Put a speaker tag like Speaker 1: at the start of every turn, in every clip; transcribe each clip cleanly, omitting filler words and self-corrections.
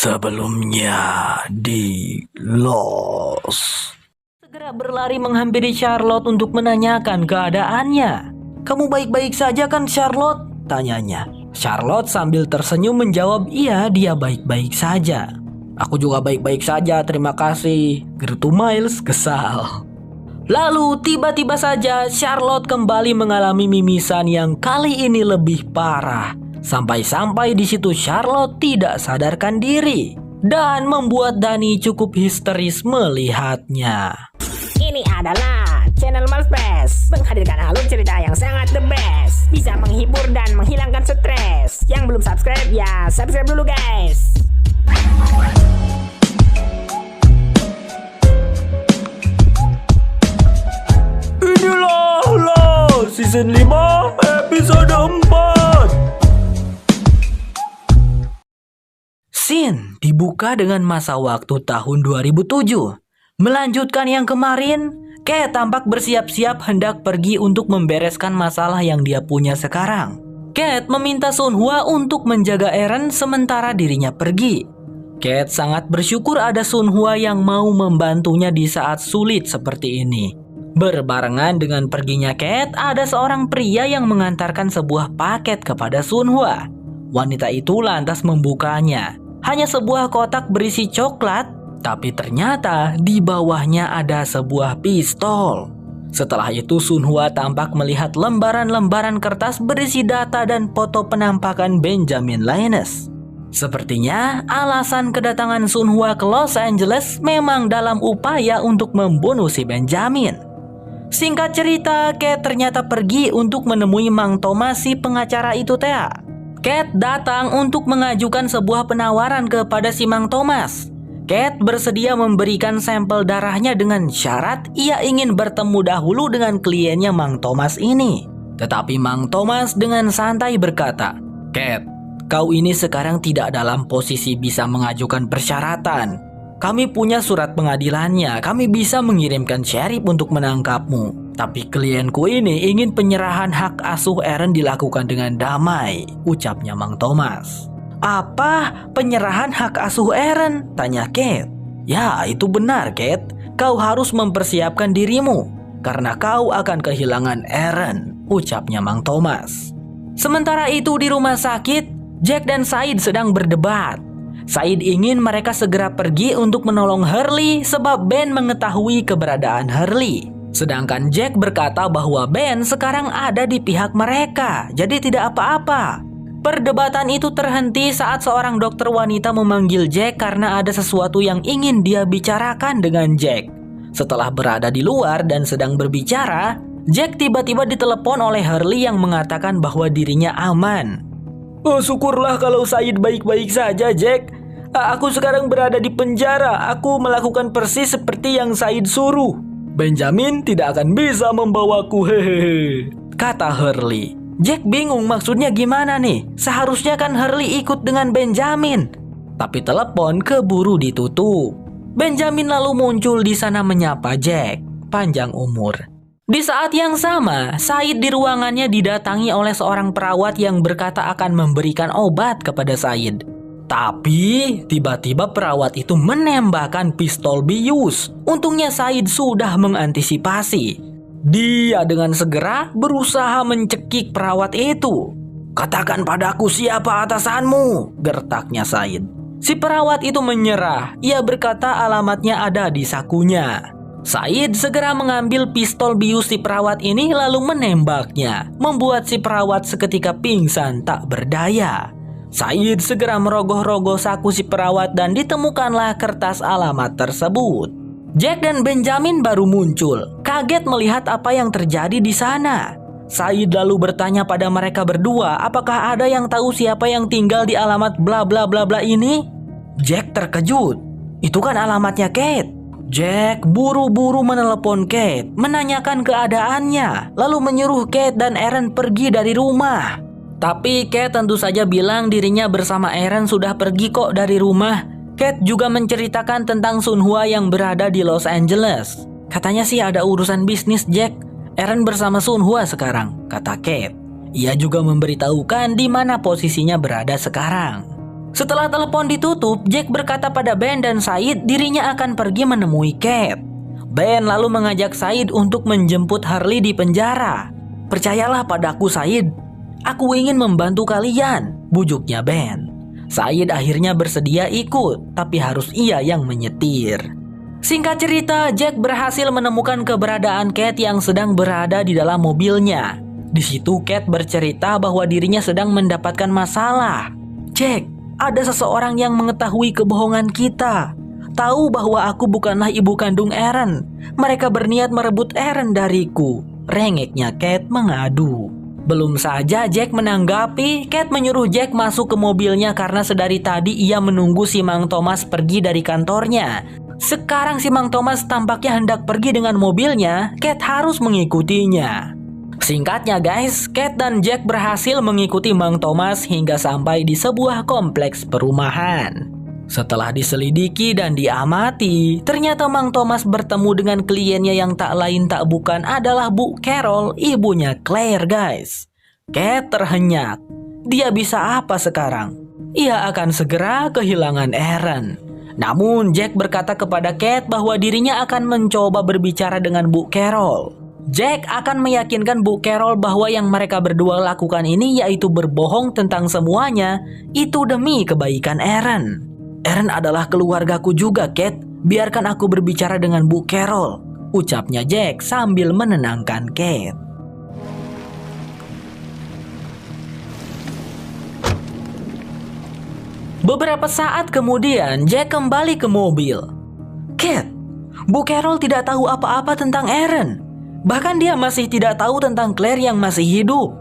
Speaker 1: Sebelumnya di Lost. Segera berlari menghampiri Charlotte untuk menanyakan keadaannya. "Kamu baik-baik saja kan, Charlotte?" tanyanya. Charlotte sambil tersenyum menjawab, "Iya, dia baik-baik saja." "Aku juga baik-baik saja, terima kasih," gerutu Miles kesal. Lalu tiba-tiba saja Charlotte kembali mengalami mimisan yang kali ini lebih parah. Sampai-sampai di situ Charlotte tidak sadarkan diri dan membuat Dani cukup histeris melihatnya.
Speaker 2: Ini adalah channel Malfresh, menghadirkan alur cerita yang sangat the best, bisa menghibur dan menghilangkan stres. Yang belum subscribe ya subscribe dulu guys.
Speaker 1: Inilah Lost Season 5 episode 4. Scene dibuka dengan masa waktu tahun 2007. Melanjutkan yang kemarin, Kate tampak bersiap-siap hendak pergi untuk membereskan masalah yang dia punya sekarang. Kate meminta Sunhwa untuk menjaga Eren sementara dirinya pergi. Kate sangat bersyukur ada Sunhwa yang mau membantunya di saat sulit seperti ini. Berbarengan dengan perginya Kate, ada seorang pria yang mengantarkan sebuah paket kepada Sunhwa. Wanita itu lantas membukanya. Hanya sebuah kotak berisi coklat, tapi ternyata di bawahnya ada sebuah pistol. Setelah itu Sunhwa tampak melihat lembaran-lembaran kertas berisi data dan foto penampakan Benjamin Linus. Sepertinya alasan kedatangan Sunhwa ke Los Angeles memang dalam upaya untuk membunuh si Benjamin. Singkat cerita, Kate ternyata pergi untuk menemui Mang Thomas si pengacara itu Thea. Kate datang untuk mengajukan sebuah penawaran kepada si Mang Thomas. Kate bersedia memberikan sampel darahnya dengan syarat ia ingin bertemu dahulu dengan kliennya Mang Thomas ini. Tetapi Mang Thomas dengan santai berkata, "Kate, kau ini sekarang tidak dalam posisi bisa mengajukan persyaratan. Kami punya surat pengadilannya, kami bisa mengirimkan sheriff untuk menangkapmu. Tapi klienku ini ingin penyerahan hak asuh Eren dilakukan dengan damai," ucapnya Mang Thomas. "Apa? Penyerahan hak asuh Eren?" tanya Kate. "Ya, itu benar Kate. Kau harus mempersiapkan dirimu, karena kau akan kehilangan Eren," ucapnya Mang Thomas. Sementara itu di rumah sakit, Jack dan Said sedang berdebat. Said ingin mereka segera pergi untuk menolong Hurley sebab Ben mengetahui keberadaan Hurley. Sedangkan Jack berkata bahwa Ben sekarang ada di pihak mereka, jadi tidak apa-apa. Perdebatan itu terhenti saat seorang dokter wanita memanggil Jack karena ada sesuatu yang ingin dia bicarakan dengan Jack. Setelah berada di luar dan sedang berbicara, Jack tiba-tiba ditelepon oleh Hurley yang mengatakan bahwa dirinya aman. "Oh, syukurlah kalau Said baik-baik saja, Jack. Aku sekarang berada di penjara. Aku melakukan persis seperti yang Said suruh. Benjamin tidak akan bisa membawaku, hehehe," kata Hurley. Jack bingung maksudnya gimana nih? Seharusnya kan Hurley ikut dengan Benjamin. Tapi telepon keburu ditutup. Benjamin lalu muncul di sana menyapa Jack, panjang umur. Di saat yang sama, Said di ruangannya didatangi oleh seorang perawat yang berkata akan memberikan obat kepada Said. Tapi tiba-tiba perawat itu menembakkan pistol bius. Untungnya Said sudah mengantisipasi. Dia dengan segera berusaha mencekik perawat itu. "Katakan padaku siapa atasanmu," gertaknya Said. Si perawat itu menyerah. Ia berkata alamatnya ada di sakunya. Said segera mengambil pistol bius si perawat ini lalu menembaknya, membuat si perawat seketika pingsan tak berdaya. Said segera merogoh-rogoh saku si perawat dan ditemukanlah kertas alamat tersebut. Jack dan Benjamin baru muncul, kaget melihat apa yang terjadi di sana. Said lalu bertanya pada mereka berdua, apakah ada yang tahu siapa yang tinggal di alamat bla bla bla bla ini? Jack terkejut. "Itu kan alamatnya Kate." Jack buru-buru menelepon Kate, menanyakan keadaannya, lalu menyuruh Kate dan Eren pergi dari rumah. Tapi Kate tentu saja bilang dirinya bersama Eren sudah pergi kok dari rumah. Kate juga menceritakan tentang Sunhwa yang berada di Los Angeles. "Katanya sih ada urusan bisnis Jack. Eren bersama Sunhwa sekarang," kata Kate. Ia juga memberitahukan di mana posisinya berada sekarang. Setelah telepon ditutup, Jack berkata pada Ben dan Said dirinya akan pergi menemui Kate. Ben lalu mengajak Said untuk menjemput Hurley di penjara. "Percayalah padaku, Said. Aku ingin membantu kalian," bujuknya Ben. Said akhirnya bersedia ikut, tapi harus ia yang menyetir. Singkat cerita, Jack berhasil menemukan keberadaan Kate yang sedang berada di dalam mobilnya. Di situ Kate bercerita bahwa dirinya sedang mendapatkan masalah. "Jack, ada seseorang yang mengetahui kebohongan kita. Tahu bahwa aku bukanlah ibu kandung Aaron. Mereka berniat merebut Aaron dariku," rengeknya Kate mengadu. Belum saja Jack menanggapi, Kate menyuruh Jack masuk ke mobilnya karena sedari tadi ia menunggu si Mang Thomas pergi dari kantornya. Sekarang si Mang Thomas tampaknya hendak pergi dengan mobilnya, Kate harus mengikutinya. Singkatnya guys, Kate dan Jack berhasil mengikuti Mang Thomas hingga sampai di sebuah kompleks perumahan. Setelah diselidiki dan diamati, ternyata Mang Thomas bertemu dengan kliennya yang tak lain tak bukan adalah Bu Carol, ibunya Claire guys. Kate terhenyak. Dia bisa apa sekarang? Ia akan segera kehilangan Aaron. Namun Jack berkata kepada Kate bahwa dirinya akan mencoba berbicara dengan Bu Carol. Jack akan meyakinkan Bu Carol bahwa yang mereka berdua lakukan ini yaitu berbohong tentang semuanya, itu demi kebaikan Aaron. "Aaron adalah keluargaku juga, Kate. Biarkan aku berbicara dengan Bu Carol," ucapnya Jack sambil menenangkan Kate. Beberapa saat kemudian, Jack kembali ke mobil. "Kate, Bu Carol tidak tahu apa-apa tentang Aaron. Bahkan dia masih tidak tahu tentang Claire yang masih hidup.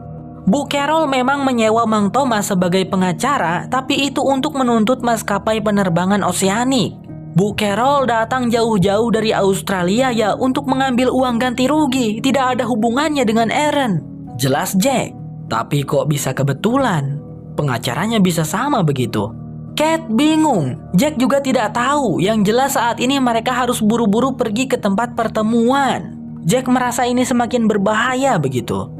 Speaker 1: Bu Carol memang menyewa Mang Thomas sebagai pengacara, tapi itu untuk menuntut maskapai penerbangan oseanik. Bu Carol datang jauh-jauh dari Australia ya untuk mengambil uang ganti rugi, tidak ada hubungannya dengan Aaron," jelas Jack. Tapi kok bisa kebetulan? Pengacaranya bisa sama begitu? Kate bingung. Jack juga tidak tahu. Yang jelas saat ini mereka harus buru-buru pergi ke tempat pertemuan. Jack merasa ini semakin berbahaya begitu.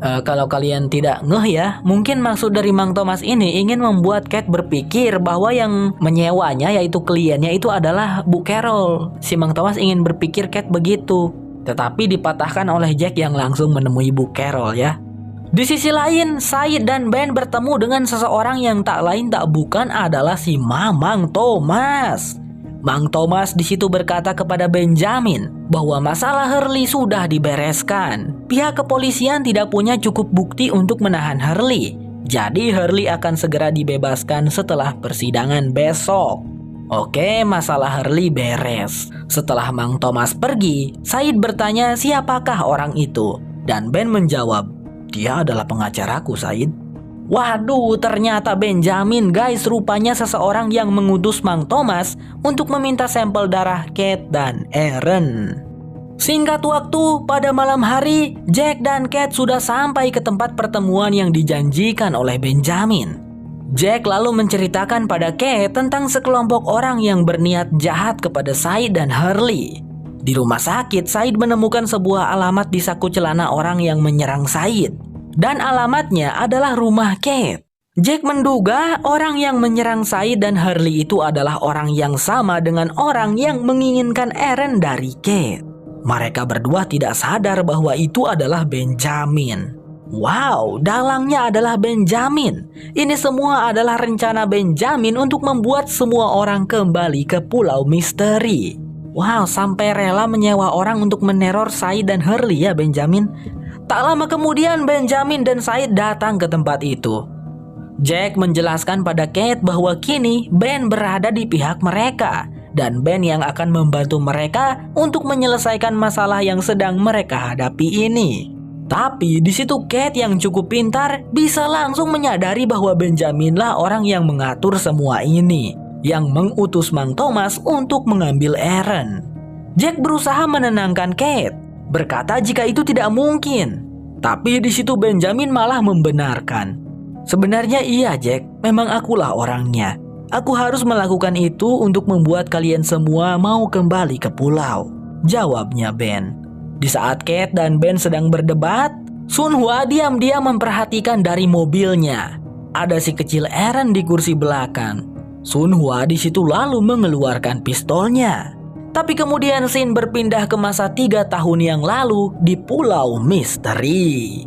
Speaker 1: Kalau kalian tidak ngeh ya, mungkin maksud dari Mang Thomas ini ingin membuat Kate berpikir bahwa yang menyewanya yaitu kliennya itu adalah Bu Carol. Si Mang Thomas ingin berpikir Kate begitu, tetapi dipatahkan oleh Jack yang langsung menemui Bu Carol ya. Di sisi lain, Said dan Ben bertemu dengan seseorang yang tak lain tak bukan adalah si Mamang Thomas. Mang Thomas di situ berkata kepada Benjamin bahwa masalah Hurley sudah dibereskan. Pihak kepolisian tidak punya cukup bukti untuk menahan Hurley. Jadi Hurley akan segera dibebaskan setelah persidangan besok. Oke, masalah Hurley beres. Setelah Mang Thomas pergi, Said bertanya siapakah orang itu. Dan Ben menjawab, "Dia adalah pengacaraku, Said." Waduh, ternyata Benjamin guys, rupanya seseorang yang mengutus Mang Thomas untuk meminta sampel darah Kate dan Aaron. Singkat waktu, pada malam hari, Jack dan Kate sudah sampai ke tempat pertemuan yang dijanjikan oleh Benjamin. Jack lalu menceritakan pada Kate tentang sekelompok orang yang berniat jahat kepada Said dan Hurley. Di rumah sakit, Said menemukan sebuah alamat di saku celana orang yang menyerang Said. Dan alamatnya adalah rumah Kate. Jack menduga orang yang menyerang Said dan Hurley itu adalah orang yang sama dengan orang yang menginginkan Aaron dari Kate. Mereka berdua tidak sadar bahwa itu adalah Benjamin. Wow, dalangnya adalah Benjamin. Ini semua adalah rencana Benjamin untuk membuat semua orang kembali ke Pulau Misteri. Wow, sampai rela menyewa orang untuk meneror Said dan Hurley ya Benjamin. Tak lama kemudian Benjamin dan Said datang ke tempat itu. Jack menjelaskan pada Kate bahwa kini Ben berada di pihak mereka dan Ben yang akan membantu mereka untuk menyelesaikan masalah yang sedang mereka hadapi ini. Tapi di situ Kate yang cukup pintar bisa langsung menyadari bahwa Benjaminlah orang yang mengatur semua ini, yang mengutus Mang Thomas untuk mengambil Aaron. Jack berusaha menenangkan Kate, berkata jika itu tidak mungkin. Tapi di situ Benjamin malah membenarkan. Sebenarnya iya Jack, memang akulah orangnya. Aku harus melakukan itu untuk membuat kalian semua mau kembali ke pulau, jawabnya Ben. Di saat Kate dan Ben sedang berdebat, Sun Hua diam-diam memperhatikan dari mobilnya. ada si kecil Eren di kursi belakang. Sunhwa di situ lalu mengeluarkan pistolnya. Tapi kemudian scene berpindah ke masa 3 tahun yang lalu di Pulau Misteri.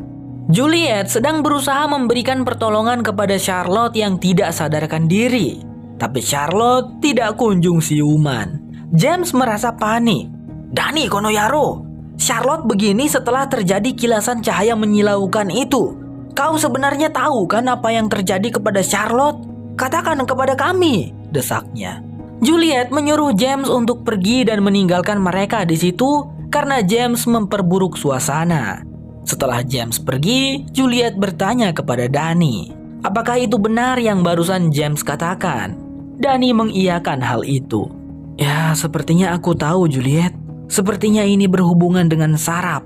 Speaker 1: Juliet sedang berusaha memberikan pertolongan kepada Charlotte yang tidak sadarkan diri. Tapi Charlotte tidak kunjung siuman. James merasa panik. "Dani Konoyaro, Charlotte begini setelah terjadi kilasan cahaya menyilaukan itu. Kau sebenarnya tahu kan apa yang terjadi kepada Charlotte? Katakan kepada kami," desaknya. Juliet menyuruh James untuk pergi dan meninggalkan mereka di situ karena James memperburuk suasana. Setelah James pergi, Juliet bertanya kepada Dani, apakah itu benar yang barusan James katakan? Dani mengiyakan hal itu. "Ya, sepertinya aku tahu, Juliet. Sepertinya ini berhubungan dengan saraf.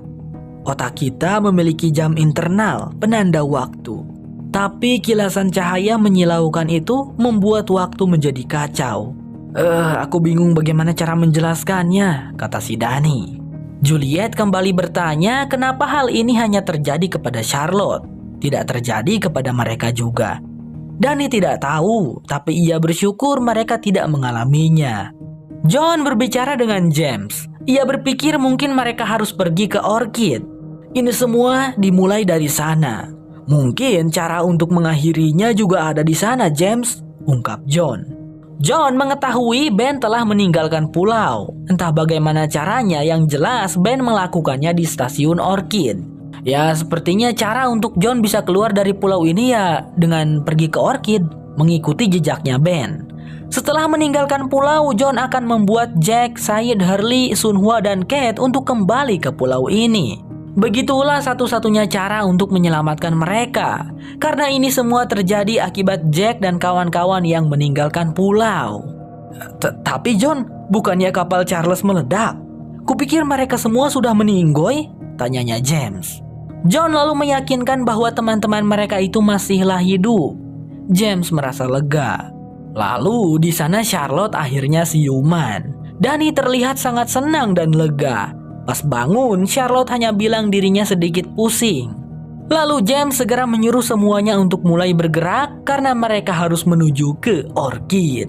Speaker 1: Otak kita memiliki jam internal, penanda waktu. Tapi kilasan cahaya menyilaukan itu membuat waktu menjadi kacau. Aku bingung bagaimana cara menjelaskannya," kata si Dani. Juliet kembali bertanya kenapa hal ini hanya terjadi kepada Charlotte, tidak terjadi kepada mereka juga. Dani tidak tahu, tapi ia bersyukur mereka tidak mengalaminya. John berbicara dengan James. Ia berpikir mungkin mereka harus pergi ke Orchid. Ini semua dimulai dari sana. Mungkin cara untuk mengakhirinya juga ada di sana, James, ungkap John. John mengetahui Ben telah meninggalkan pulau. Entah bagaimana caranya, yang jelas Ben melakukannya di stasiun Orchid. Ya, sepertinya cara untuk John bisa keluar dari pulau ini ya dengan pergi ke Orchid, mengikuti jejaknya Ben. Setelah meninggalkan pulau, John akan membuat Jack, Sayid, Hurley, Sunhwa, dan Kate untuk kembali ke pulau ini. Begitulah satu-satunya cara untuk menyelamatkan mereka. Karena ini semua terjadi akibat Jack dan kawan-kawan yang meninggalkan pulau. Tapi John, bukannya kapal Charles meledak? Kupikir mereka semua sudah meninggoy, tanyanya James. John lalu meyakinkan bahwa teman-teman mereka itu masihlah hidup. James merasa lega. Lalu di sana Charlotte akhirnya siuman. Dani terlihat sangat senang dan lega. Pas bangun, Charlotte hanya bilang dirinya sedikit pusing. Lalu James segera menyuruh semuanya untuk mulai bergerak karena mereka harus menuju ke Orchid.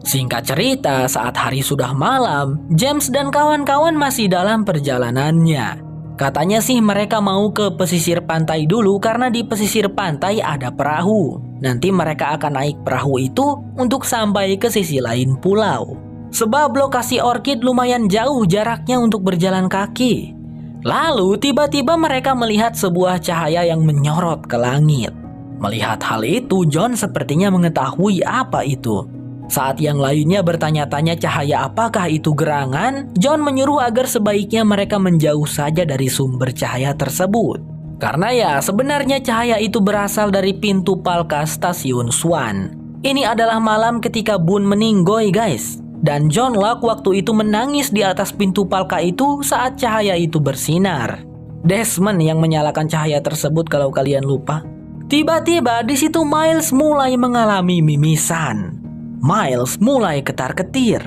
Speaker 1: Singkat cerita, saat hari sudah malam, James dan kawan-kawan masih dalam perjalanannya. Katanya sih mereka mau ke pesisir pantai dulu karena di pesisir pantai ada perahu. Nanti mereka akan naik perahu itu untuk sampai ke sisi lain pulau. Sebab lokasi Orchid lumayan jauh jaraknya untuk berjalan kaki. Lalu tiba-tiba mereka melihat sebuah cahaya yang menyorot ke langit. Melihat hal itu, John sepertinya mengetahui apa itu. Saat yang lainnya bertanya-tanya cahaya apakah itu gerangan, John menyuruh agar sebaiknya mereka menjauh saja dari sumber cahaya tersebut. Karena ya sebenarnya cahaya itu berasal dari pintu palka stasiun Swan. Ini adalah malam ketika Boone meninggoy, guys. Dan John Locke waktu itu menangis di atas pintu palka itu saat cahaya itu bersinar. Desmond yang menyalakan cahaya tersebut kalau kalian lupa. Tiba-tiba di situ Miles mulai mengalami mimisan. Miles mulai ketar-ketir.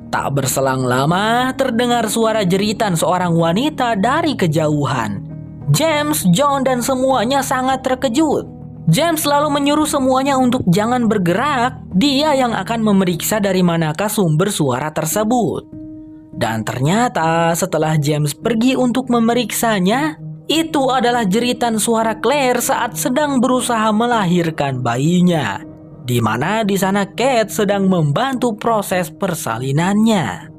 Speaker 1: Tak berselang lama terdengar suara jeritan seorang wanita dari kejauhan. James, John, dan semuanya sangat terkejut. James lalu menyuruh semuanya untuk jangan bergerak. Dia yang akan memeriksa dari manakah sumber suara tersebut. Dan ternyata setelah James pergi untuk memeriksanya, itu adalah jeritan suara Claire saat sedang berusaha melahirkan bayinya. Di mana di sana Kate sedang membantu proses persalinannya.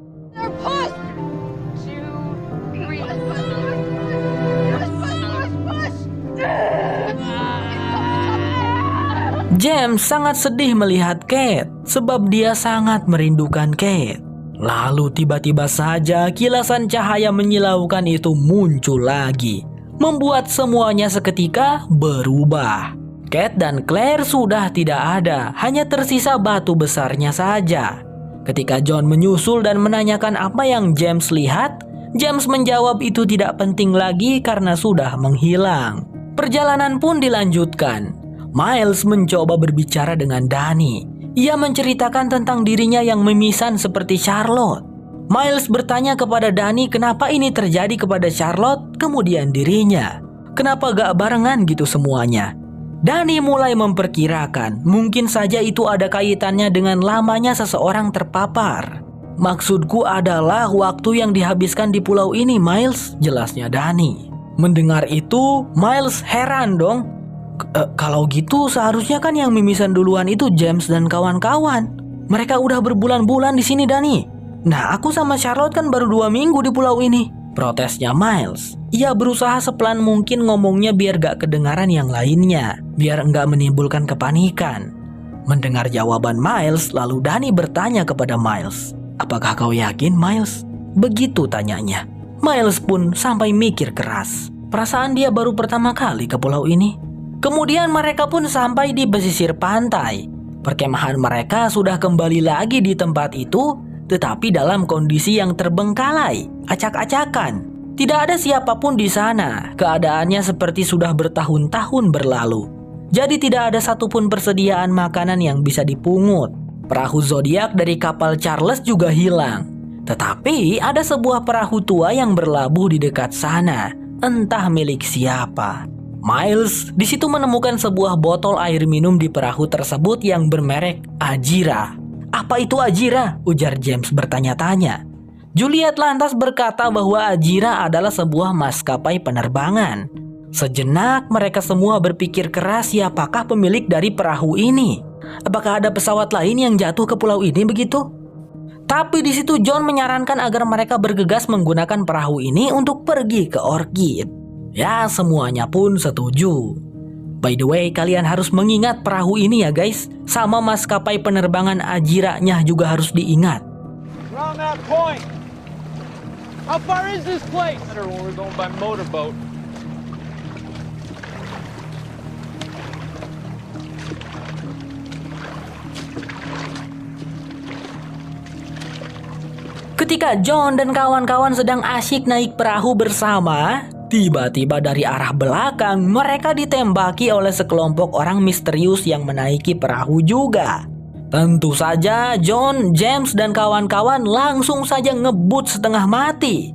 Speaker 1: James sangat sedih melihat Kate sebab dia sangat merindukan Kate. Lalu tiba-tiba saja kilasan cahaya menyilaukan itu muncul lagi, membuat semuanya seketika berubah. Kate dan Claire sudah tidak ada, hanya tersisa batu besarnya saja. Ketika John menyusul dan menanyakan apa yang James lihat, James menjawab itu tidak penting lagi karena sudah menghilang. Perjalanan pun dilanjutkan. Miles mencoba berbicara dengan Dani. Ia menceritakan tentang dirinya yang mimisan seperti Charlotte. Miles bertanya kepada Dani kenapa ini terjadi kepada Charlotte, kemudian dirinya. Kenapa gak barengan gitu semuanya? Dani mulai memperkirakan mungkin saja itu ada kaitannya dengan lamanya seseorang terpapar. Maksudku adalah waktu yang dihabiskan di pulau ini, Miles, jelasnya Dani. Mendengar itu, Miles heran dong. Kalau gitu seharusnya kan yang mimisan duluan itu James dan kawan-kawan. Mereka udah berbulan-bulan di sini, Dani. Nah, aku sama Charlotte kan baru 2 minggu di pulau ini, protesnya Miles. Ia berusaha sepelan mungkin ngomongnya biar gak kedengaran yang lainnya, biar enggak menimbulkan kepanikan. Mendengar jawaban Miles, lalu Dani bertanya kepada Miles, "Apakah kau yakin, Miles?" Begitu tanyanya. Miles pun sampai mikir keras. Perasaan dia baru pertama kali ke pulau ini. Kemudian mereka pun sampai di pesisir pantai. Perkemahan mereka sudah kembali lagi di tempat itu, tetapi dalam kondisi yang terbengkalai, acak-acakan. Tidak ada siapapun di sana. Keadaannya seperti sudah bertahun-tahun berlalu. Jadi tidak ada satupun persediaan makanan yang bisa dipungut. Perahu zodiak dari kapal Charles juga hilang. Tetapi ada sebuah perahu tua yang berlabuh di dekat sana. Entah milik siapa. Miles di situ menemukan sebuah botol air minum di perahu tersebut yang bermerek Ajira. "Apa itu Ajira?" ujar James bertanya-tanya. Juliet lantas berkata bahwa Ajira adalah sebuah maskapai penerbangan. Sejenak mereka semua berpikir keras siapakah pemilik dari perahu ini. Apakah ada pesawat lain yang jatuh ke pulau ini begitu? Tapi di situ John menyarankan agar mereka bergegas menggunakan perahu ini untuk pergi ke Orchid. Ya, semuanya pun setuju. By the way, kalian harus mengingat perahu ini ya guys. Sama maskapai penerbangan Ajira-nya juga harus diingat.
Speaker 3: Around that point. How far is this place? Better when we're going by motorboat.
Speaker 1: Ketika John dan kawan-kawan sedang asyik naik perahu bersama, tiba-tiba dari arah belakang mereka ditembaki oleh sekelompok orang misterius yang menaiki perahu juga. Tentu saja John, James, dan kawan-kawan langsung saja ngebut setengah mati.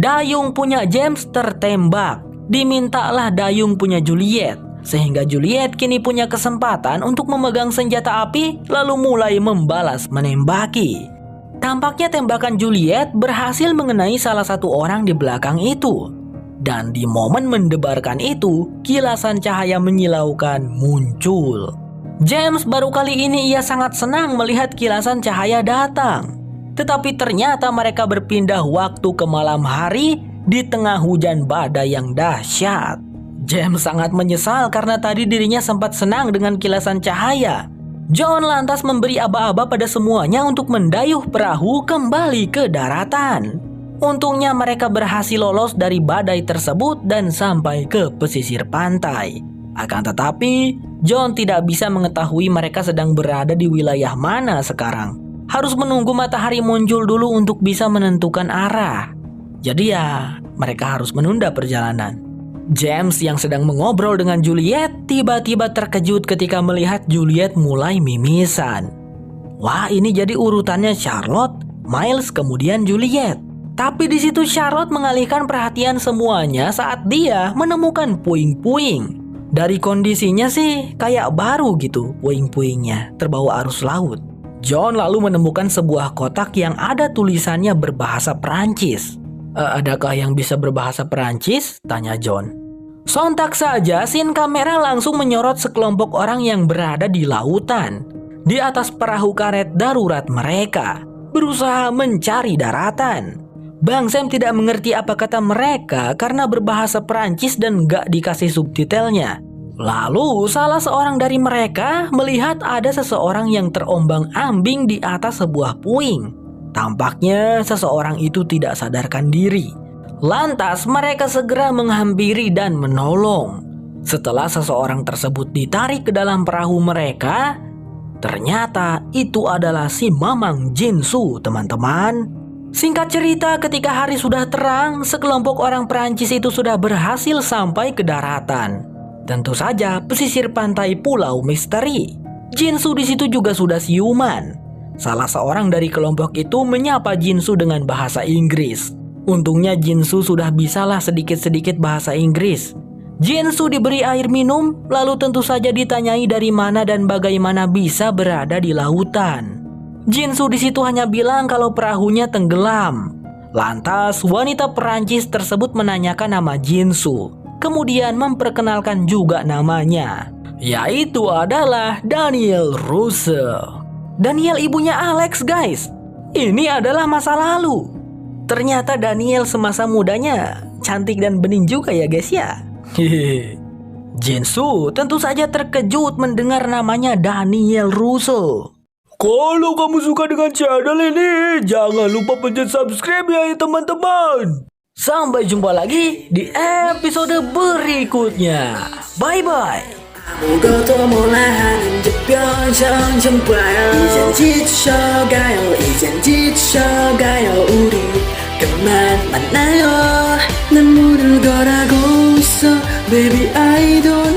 Speaker 1: Dayung punya James tertembak. Dimintalah dayung punya Juliet. Sehingga Juliet kini punya kesempatan untuk memegang senjata api lalu mulai membalas menembaki. Tampaknya tembakan Juliet berhasil mengenai salah satu orang di belakang itu. Dan di momen mendebarkan itu, kilasan cahaya menyilaukan muncul. James baru kali ini ia sangat senang melihat kilasan cahaya datang. Tetapi ternyata mereka berpindah waktu ke malam hari di tengah hujan badai yang dahsyat. James sangat menyesal karena tadi dirinya sempat senang dengan kilasan cahaya. John lantas memberi aba-aba pada semuanya untuk mendayuh perahu kembali ke daratan. Untungnya mereka berhasil lolos dari badai tersebut dan sampai ke pesisir pantai. Akan tetapi, John tidak bisa mengetahui mereka sedang berada di wilayah mana sekarang. Harus menunggu matahari muncul dulu untuk bisa menentukan arah. Jadi ya, mereka harus menunda perjalanan. James yang sedang mengobrol dengan Juliet tiba-tiba terkejut ketika melihat Juliet mulai mimisan. Wah, ini jadi urutannya Charlotte, Miles, kemudian Juliet. Tapi di situ Charlotte mengalihkan perhatian semuanya saat dia menemukan puing-puing. Dari kondisinya sih kayak baru gitu puing-puingnya, terbawa arus laut. John lalu menemukan sebuah kotak yang ada tulisannya berbahasa Perancis. Adakah yang bisa berbahasa Perancis? Tanya John. Sontak saja scene kamera langsung menyorot sekelompok orang yang berada di lautan. Di atas perahu karet darurat mereka, berusaha mencari daratan. Bang Sam tidak mengerti apa kata mereka karena berbahasa Perancis dan gak dikasih subtitlenya. Lalu salah seorang dari mereka melihat ada seseorang yang terombang-ambing di atas sebuah puing. Tampaknya seseorang itu tidak sadarkan diri. Lantas mereka segera menghampiri dan menolong. Setelah seseorang tersebut ditarik ke dalam perahu mereka, ternyata itu adalah si Mamang Jinsu, teman-teman. Singkat cerita, ketika hari sudah terang, sekelompok orang Perancis itu sudah berhasil sampai ke daratan. Tentu saja pesisir pantai Pulau Misteri. Jinsu di situ juga sudah siuman. Salah seorang dari kelompok itu menyapa Jinsu dengan bahasa Inggris. Untungnya Jinsu sudah bisalah sedikit-sedikit bahasa Inggris. Jinsu diberi air minum, lalu tentu saja ditanyai dari mana dan bagaimana bisa berada di lautan. Jinsu di situ hanya bilang kalau perahunya tenggelam. Lantas wanita Perancis tersebut menanyakan nama Jinsu, kemudian memperkenalkan juga namanya, yaitu adalah Daniel Russell. Daniel ibunya Alex, guys. Ini adalah masa lalu. Ternyata Daniel semasa mudanya cantik dan bening juga ya guys ya. Jinsu tentu saja terkejut mendengar namanya Daniel Russell. Kalau kamu suka dengan channel ini, jangan lupa pencet subscribe ya teman-teman. Sampai jumpa lagi di episode berikutnya. Bye-bye. 아무것도 몰라 하는 듯 표정 좀 봐요. 이젠 지쳐가요, 이젠 지쳐가요. 우리 그만 만나요. 난 모든 걸 알고 있어, baby I don't